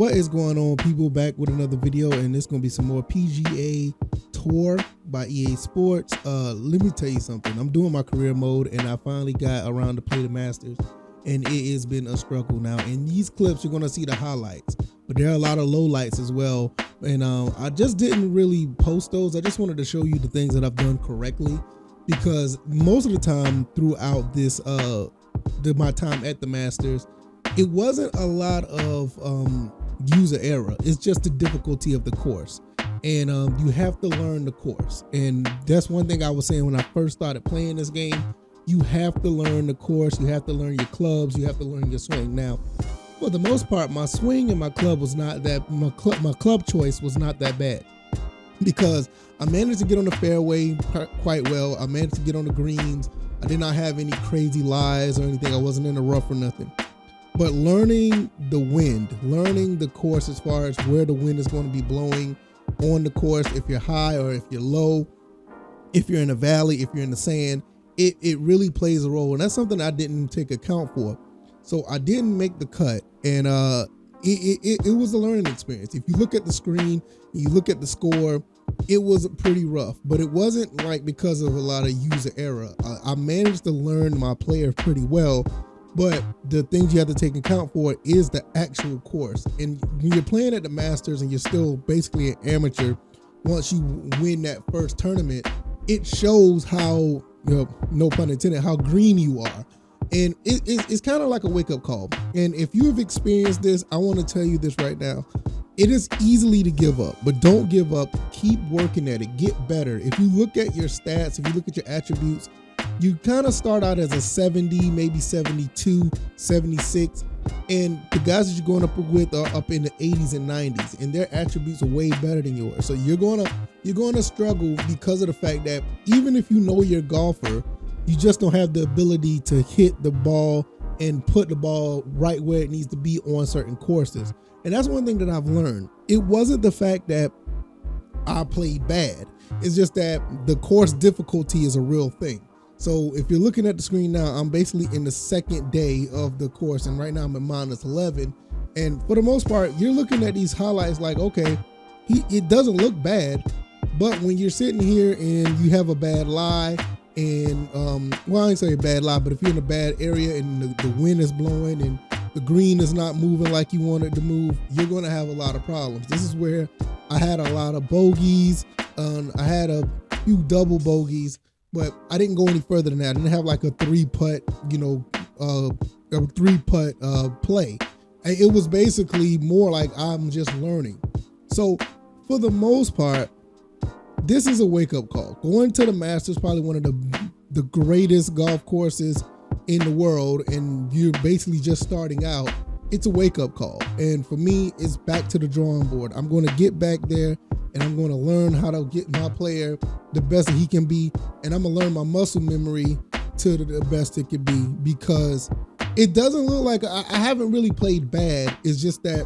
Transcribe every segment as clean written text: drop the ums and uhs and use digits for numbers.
What is going on, people? Back with another video, and it's gonna be some more PGA Tour by EA Sports. Let me tell you something. I'm doing my career mode, and I finally got around to play the Masters, and it has been a struggle. Now, in these clips, you're gonna see the highlights, but there are a lot of lowlights as well. And I just didn't really post those. I just wanted to show you the things that I've done correctly, because most of the time throughout this my time at the Masters, it wasn't a lot of user error. It's just the difficulty of the course, and you have to learn the course. And that's one thing I was saying when I first started playing this game. You have to learn the course. You have to learn your clubs. You have to learn your swing. Now, for the most part, my swing and my club was not that. My club choice was not that bad, because I managed to get on the fairway quite well. I managed to get on the greens. I did not have any crazy lies or anything. I wasn't in the rough or nothing. But learning the wind, learning the course as far as where the wind is going to be blowing on the course, if you're high or if you're low, if you're in a valley, if you're in the sand, it really plays a role. And that's something I didn't take account for. So I didn't make the cut, and it was a learning experience. If you look at the screen, you look at the score, it was pretty rough, but it wasn't like because of a lot of user error. I managed to learn my player pretty well. But the things you have to take account for is the actual course. And when you're playing at the Masters and you're still basically an amateur, once you win that first tournament, it shows how, no pun intended, how green you are. And it's kind of like a wake-up call. And if you have experienced this, I want to tell you this right now. It is easily to give up, but don't give up. Keep working at it. Get better. If you look at your stats, if you look at your attributes, you kind of start out as a 70, maybe 72, 76, and the guys that you're going up with are up in the 80s and 90s, and their attributes are way better than yours. So you're gonna struggle because of the fact that even if you know you're a golfer, you just don't have the ability to hit the ball and put the ball right where it needs to be on certain courses. And that's one thing that I've learned. It wasn't the fact that I played bad. It's just that the course difficulty is a real thing. So if you're looking at the screen now, I'm basically in the second day of the course, and right now I'm at -11. And for the most part, you're looking at these highlights like, okay, it doesn't look bad, but when you're sitting here and you have a bad lie, and well, I ain't say a bad lie, but if you're in a bad area and the wind is blowing and the green is not moving like you want it to move, you're going to have a lot of problems. This is where I had a lot of bogeys. I had a few double bogeys, but I didn't go any further than that. I didn't have like a three-putt, play. It was basically more like I'm just learning. So for the most part, this is a wake-up call. Going to the Masters, probably one of the greatest golf courses in the world, and you're basically just starting out. It's a wake-up call. And for me, it's back to the drawing board. I'm going to get back there, and I'm going to learn how to get my player the best that he can be, and I'm going to learn my muscle memory to the best it can be, because it doesn't look like I haven't really played bad. It's just that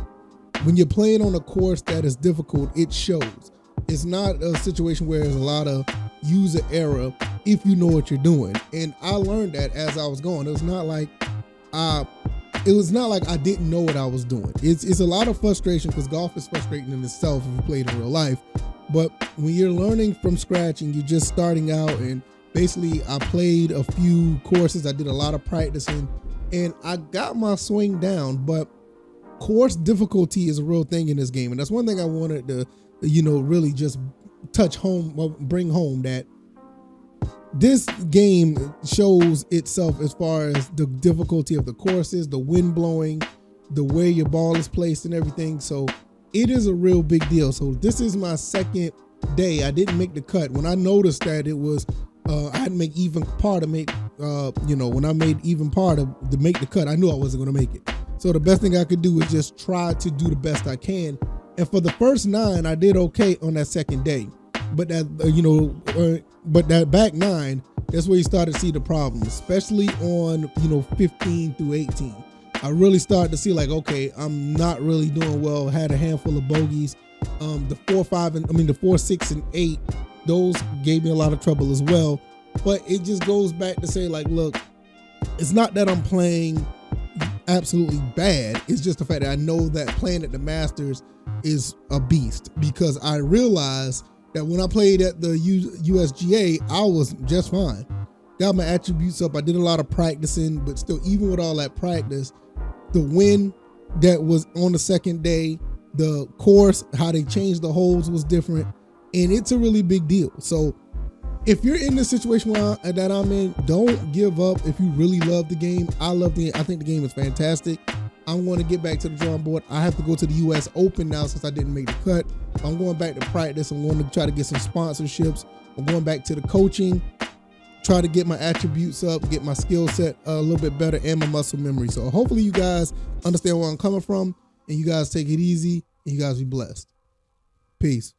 when you're playing on a course that is difficult, it shows. It's not a situation where there's a lot of user error if you know what you're doing. And I learned that as I was going. It was not like I didn't know what I was doing. It's a lot of frustration, because golf is frustrating in itself if you play it in real life. But when you're learning from scratch and you're just starting out, and basically I played a few courses, I did a lot of practicing, and I got my swing down. But course difficulty is a real thing in this game. And that's one thing I wanted to, really just bring home, that this game shows itself as far as the difficulty of the courses, the wind blowing, the way your ball is placed and everything. So it is a real big deal. So this is my second day. I didn't make the cut. When I noticed that it was, I had to make even par to make, when I made even par to make the cut, I knew I wasn't going to make it. So the best thing I could do is just try to do the best I can. And for the first 9, I did okay on that second day. But that, but that back 9, that's where you started to see the problem, especially on, 15 through 18. I really started to see like, okay, I'm not really doing well. Had a handful of bogeys. The 4, 6, and 8, those gave me a lot of trouble as well. But it just goes back to say, like, look, it's not that I'm playing absolutely bad. It's just the fact that I know that playing at the Masters is a beast, because I realized that when I played at the USGA, I was just fine. Got my attributes up. I did a lot of practicing, but still, even with all that practice, the wind that was on the second day, the course, how they changed the holes was different, and it's a really big deal. So if you're in the situation that I'm in, don't give up. If you really love the game, I love the game. I think the game is fantastic. I'm going to get back to the drawing board. I have to go to the US Open now since I didn't make the cut. I'm going back to practice. I'm going to try to get some sponsorships. I'm going back to the coaching, try to get my attributes up, get my skill set a little bit better, and my muscle memory. So hopefully you guys understand where I'm coming from, and you guys take it easy, and you guys be blessed. Peace.